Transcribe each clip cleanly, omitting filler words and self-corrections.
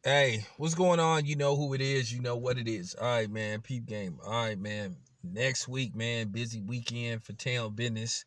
Hey, what's going on? You know who it is. You know what it is. All right, man. Peep game. All right, man. Next week, man. Busy weekend for town business.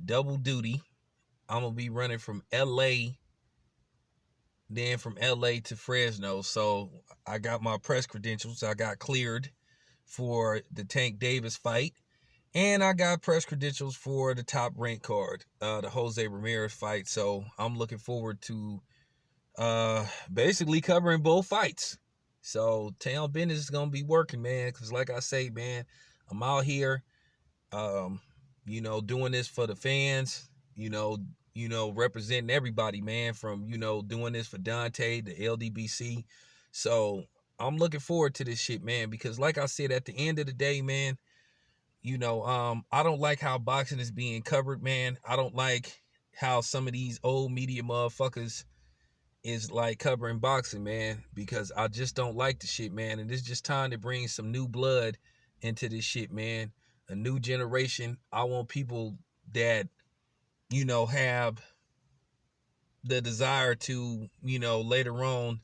Double duty. I'm going to be running from LA, then from LA to Fresno. So I got my press credentials. I got cleared for the Tank Davis fight. And I got press credentials for the top rank card, the Jose Ramirez fight. So I'm looking forward to basically covering both fights. So town business is gonna be working, man, because like I say, man, I'm out here um doing this for the fans, representing everybody, man, from doing this for Dante, the LDBC. So I'm looking forward to this shit, man, because like I said, at the end of the day, man, I don't like how boxing is being covered, man. I don't like how some of these old media motherfuckers is like covering boxing, man, because I just don't like the shit, man. And it's just time to bring some new blood into this shit, man. A new generation. I want people that, have the desire to, later on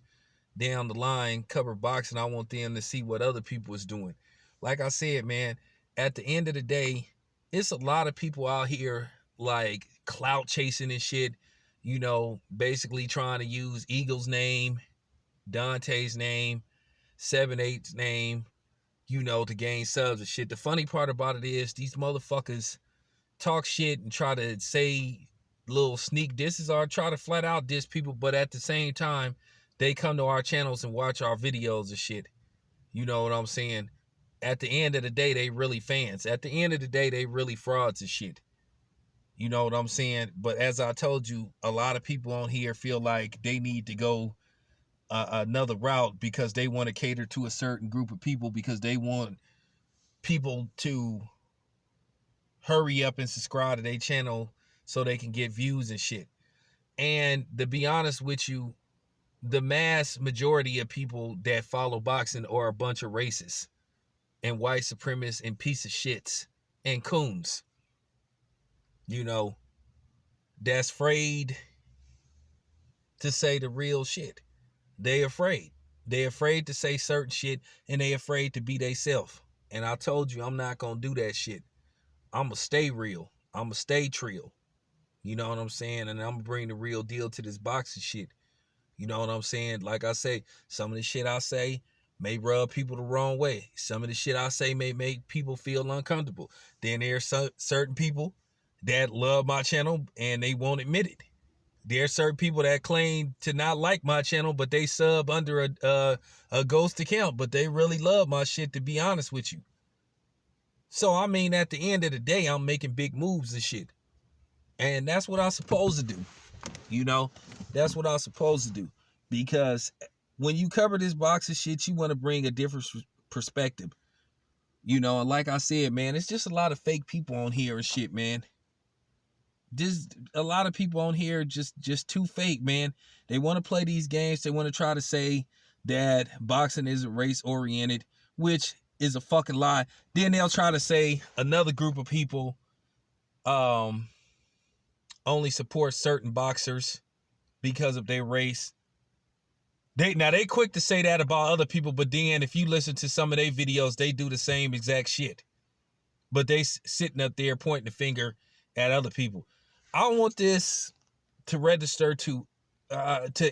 down the line cover boxing. I want them to see what other people is doing. Like I said, man, at the end of the day, it's a lot of people out here like clout chasing and shit, basically trying to use Eagles name, Dante's name, 7-8's name, to gain subs and shit. The funny part about it is these motherfuckers talk shit and try to say little sneak disses or try to flat out diss people, but at the same time, they come to our channels and watch our videos and shit. You know what I'm saying? At the end of the day, they really fans. At the end of the day, they really frauds and shit. You know what I'm saying? But as I told you, a lot of people on here feel like they need to go another route because they want to cater to a certain group of people because they want people to hurry up and subscribe to their channel so they can get views and shit. And to be honest with you, the mass majority of people that follow boxing are a bunch of racists and white supremacists and piece of shits and coons, you know, that's afraid to say the real shit. They afraid. They afraid to say certain shit and they afraid to be they self. And I told you I'm not gonna do that shit. I'ma stay real. I'ma stay trill. You know what I'm saying? And I'm gonna bring the real deal to this boxing shit. You know what I'm saying? Like I say, some of the shit I say may rub people the wrong way. Some of the shit I say may make people feel uncomfortable. Then there's certain people that love my channel and they won't admit it. There are certain people that claim to not like my channel, but they sub under a ghost account, but they really love my shit, to be honest with you. So, I mean, at the end of the day, I'm making big moves and shit. And that's what I'm supposed to do. You know, that's what I'm supposed to do. Because when you cover this box of shit, you want to bring a different perspective. And like I said, man, it's just a lot of fake people on here and shit, man. Just a lot of people on here just too fake, man. They want to play these games. They want to try to say that boxing isn't race oriented, which is a fucking lie. Then they'll try to say another group of people um only support certain boxers because of their race. They quick to say that about other people, but then if you listen to some of their videos, they do the same exact shit. But they sitting up there pointing the finger at other people. I want this to register to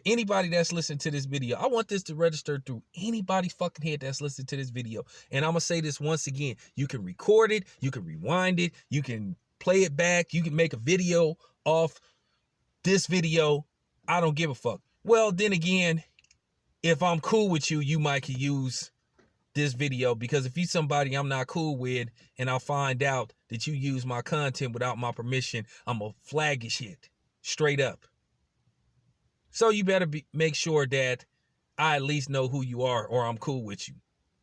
anybody that's listening to this video. I want this to register through anybody's fucking head that's listening to this video. And I'm gonna say this once again: you can record it, you can rewind it, you can play it back, you can make a video off this video. I don't give a fuck. Well, then again, if I'm cool with you, you might could use this video, because if you somebody I'm not cool with and I'll find out that you use my content without my permission, I'm gonna flag your shit straight up. So you better make sure that I at least know who you are or I'm cool with you.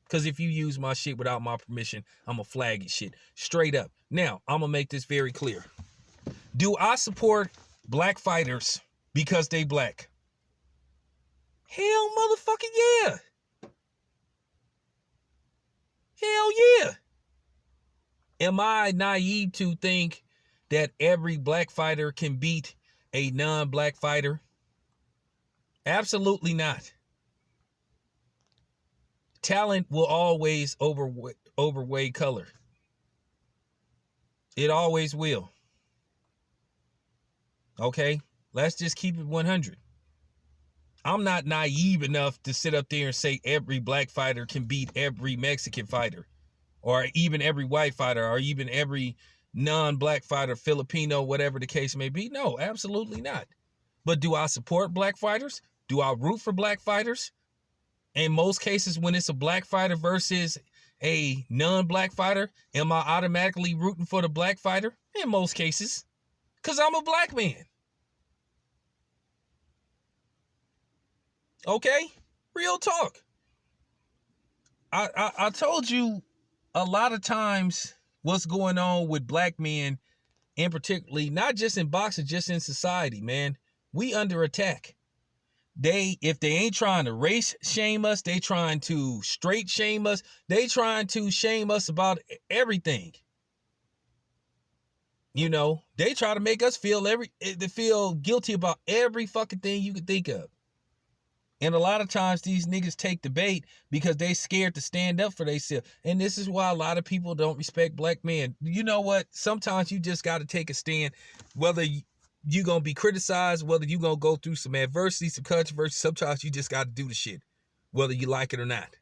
Because if you use my shit without my permission, I'm gonna flag your shit straight up. Now, I'm gonna make this very clear. Do I support black fighters because they black? Hell motherfucking yeah. Hell yeah. Am I naive to think that every black fighter can beat a non-black fighter? Absolutely not. Talent will always overweigh color. It always will. Okay? Let's just keep it 100. I'm not naive enough to sit up there and say every black fighter can beat every Mexican fighter, or even every white fighter, or even every non-black fighter, Filipino, whatever the case may be. No, absolutely not. But do I support black fighters? Do I root for black fighters? In most cases, when it's a black fighter versus a non-black fighter, am I automatically rooting for the black fighter? In most cases, because I'm a black man. Okay? Real talk. I told you a lot of times what's going on with black men, and particularly not just in boxing, just in society, man. We under attack. If they ain't trying to race shame us, they trying to straight shame us. They trying to shame us about everything. You know, they try to make us feel guilty about every fucking thing you could think of. And a lot of times these niggas take the bait because they scared to stand up for themselves. And this is why a lot of people don't respect black men. You know what? Sometimes you just got to take a stand, whether you going to be criticized, whether you going to go through some adversity, some controversy. Sometimes you just got to do the shit, whether you like it or not.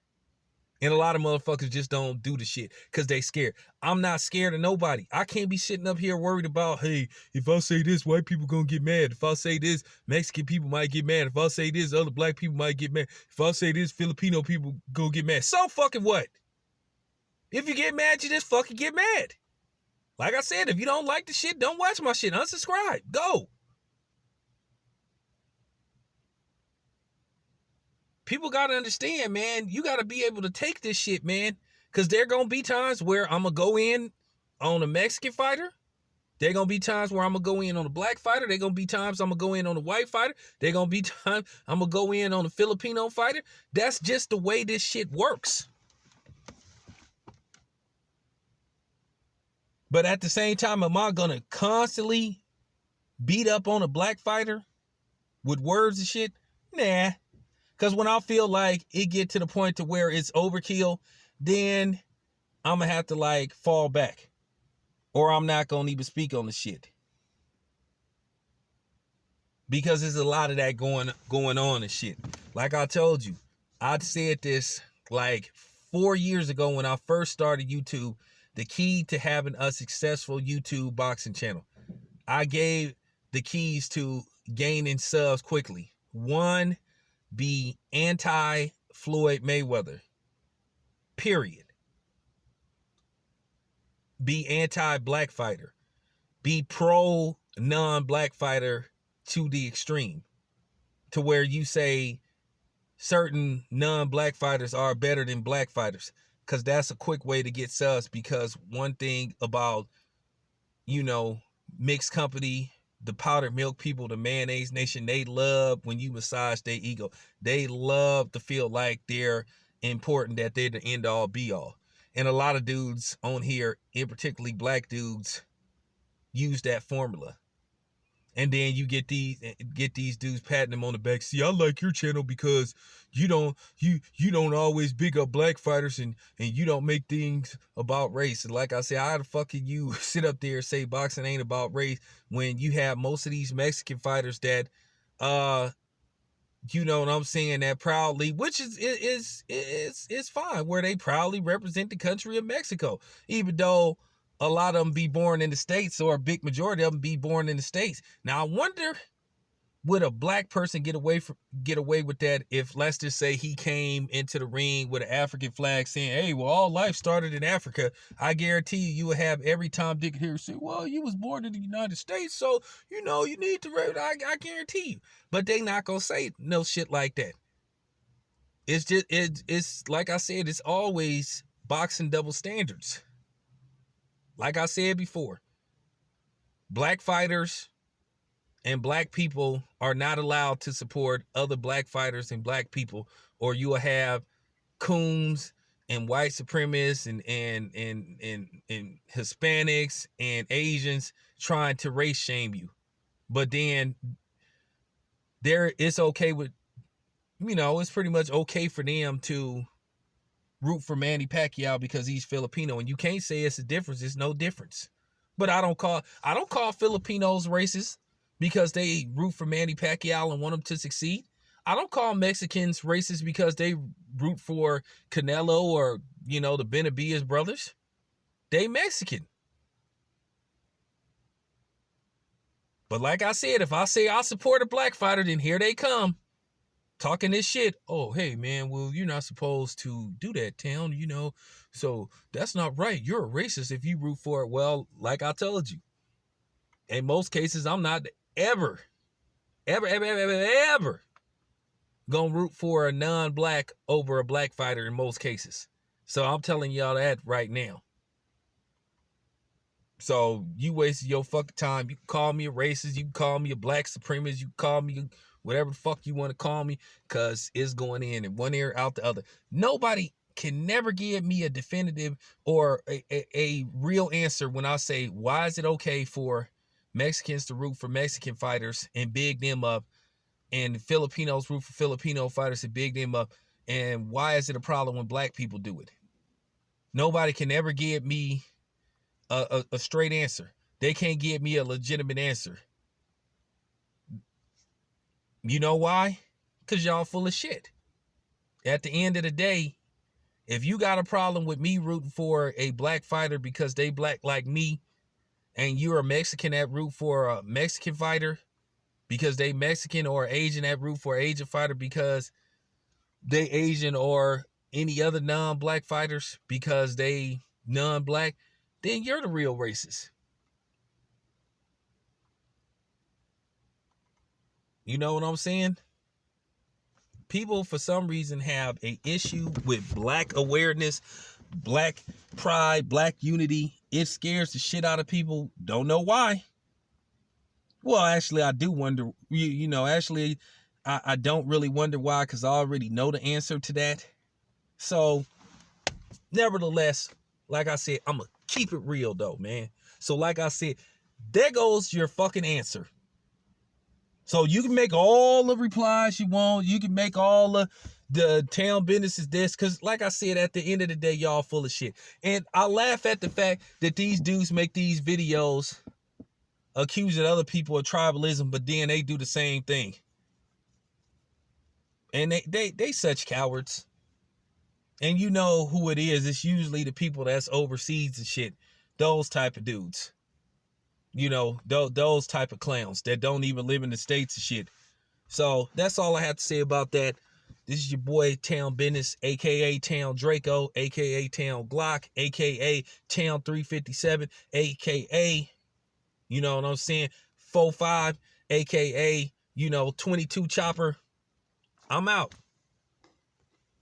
And a lot of motherfuckers just don't do the shit because they scared. I'm not scared of nobody. I can't be sitting up here worried about, hey, if I say this, white people gonna get mad. If I say this, Mexican people might get mad. If I say this, other black people might get mad. If I say this, Filipino people gonna get mad. So fucking what? If you get mad, you just fucking get mad. Like I said, if you don't like the shit, don't watch my shit. Unsubscribe. Go. People got to understand, man, you got to be able to take this shit, man. Because there going to be times where I'm going to go in on a Mexican fighter. There going to be times where I'm going to go in on a black fighter. There going to be times I'm going to go in on a white fighter. There going to be times I'm going to go in on a Filipino fighter. That's just the way this shit works. But at the same time, am I going to constantly beat up on a black fighter with words and shit? Nah. Because when I feel like it get to the point to where it's overkill, then I'm going to have to like fall back. Or I'm not going to even speak on the shit. Because there's a lot of that going on and shit. Like I told you, I said this like 4 years ago when I first started YouTube. The key to having a successful YouTube boxing channel. I gave the keys to gaining subs quickly. 1, be anti-Floyd Mayweather. Period. Be anti-black fighter. Be pro non-black fighter to the extreme. To where you say certain non-black fighters are better than black fighters. Because that's a quick way to get subs. Because one thing about, you know, mixed company, the powdered milk people, the mayonnaise nation, they love when you massage their ego. They love to feel like they're important, that they're the end all be all. And a lot of dudes on here, in particularly black dudes, use that formula. And then you get these dudes patting them on the back. See, I like your channel because you don't always big up black fighters and you don't make things about race. And like I said, how the fuck can you sit up there and say boxing ain't about race when you have most of these Mexican fighters that you know what I'm saying, that proudly, which is fine, where they proudly represent the country of Mexico, even though a lot of them be born in the States, or a big majority of them be born in the States. Now, I wonder, would a black person get away with that if, let's just say, he came into the ring with an African flag saying, hey, well, all life started in Africa. I guarantee you would have every Tom, Dick, and Harry say, well, you was born in the United States, so, you know, you need to, I guarantee you. But they not going to say no shit like that. It's just, it's like I said, it's always boxing double standards. Like I said before, black fighters and black people are not allowed to support other black fighters and black people, or you will have coons and white supremacists and Hispanics and Asians trying to race shame you. But then it's okay with, you know, it's pretty much okay for them to root for Manny Pacquiao because he's Filipino, and you can't say it's a difference. It's no difference. But I don't call Filipinos racist because they root for Manny Pacquiao and want him to succeed. I don't call Mexicans racist because they root for Canelo or, the Benavides brothers. They Mexican. But like I said, if I say I support a black fighter, then here they come talking this shit. Oh, hey, man, well, you're not supposed to do that, Town, so that's not right. You're a racist if you root for it. Well, like I told you, in most cases, I'm not ever gonna root for a non-black over a black fighter in most cases. So I'm telling y'all that right now. So you wasted your fucking time. You can call me a racist. You can call me a black supremacist. You can call me whatever the fuck you want to call me, because it's going in one ear, out the other. Nobody can never give me a definitive or a real answer when I say, why is it okay for Mexicans to root for Mexican fighters and big them up, and Filipinos root for Filipino fighters and big them up, and why is it a problem when black people do it? Nobody can ever give me a straight answer. They can't give me a legitimate answer. You know why? Because y'all full of shit. At the end of the day, if you got a problem with me rooting for a black fighter because they black like me, and you're a Mexican that root for a Mexican fighter because they Mexican, or Asian that root for an Asian fighter because they Asian, or any other non-black fighters because they non-black, then you're the real racist. You know what I'm saying? People, for some reason, have an issue with black awareness, black pride, black unity. It scares the shit out of people. Don't know why. Well, actually, I do wonder. Actually, I don't really wonder why, because I already know the answer to that. So, nevertheless, like I said, I'm going to keep it real, though, man. So, like I said, there goes your fucking answer. So you can make all the replies you want. You can make all the town businesses this. Because like I said, at the end of the day, y'all full of shit. And I laugh at the fact that these dudes make these videos accusing other people of tribalism, but then they do the same thing. And they such cowards. And you know who it is. It's usually the people that's overseas and shit. Those type of dudes. Those type of clowns that don't even live in the States and shit. So that's all I have to say about that. This is your boy Town Business, aka Town Draco, aka Town Glock, aka Town 357, aka, you know what I'm saying, 45, aka 22 Chopper. I'm out.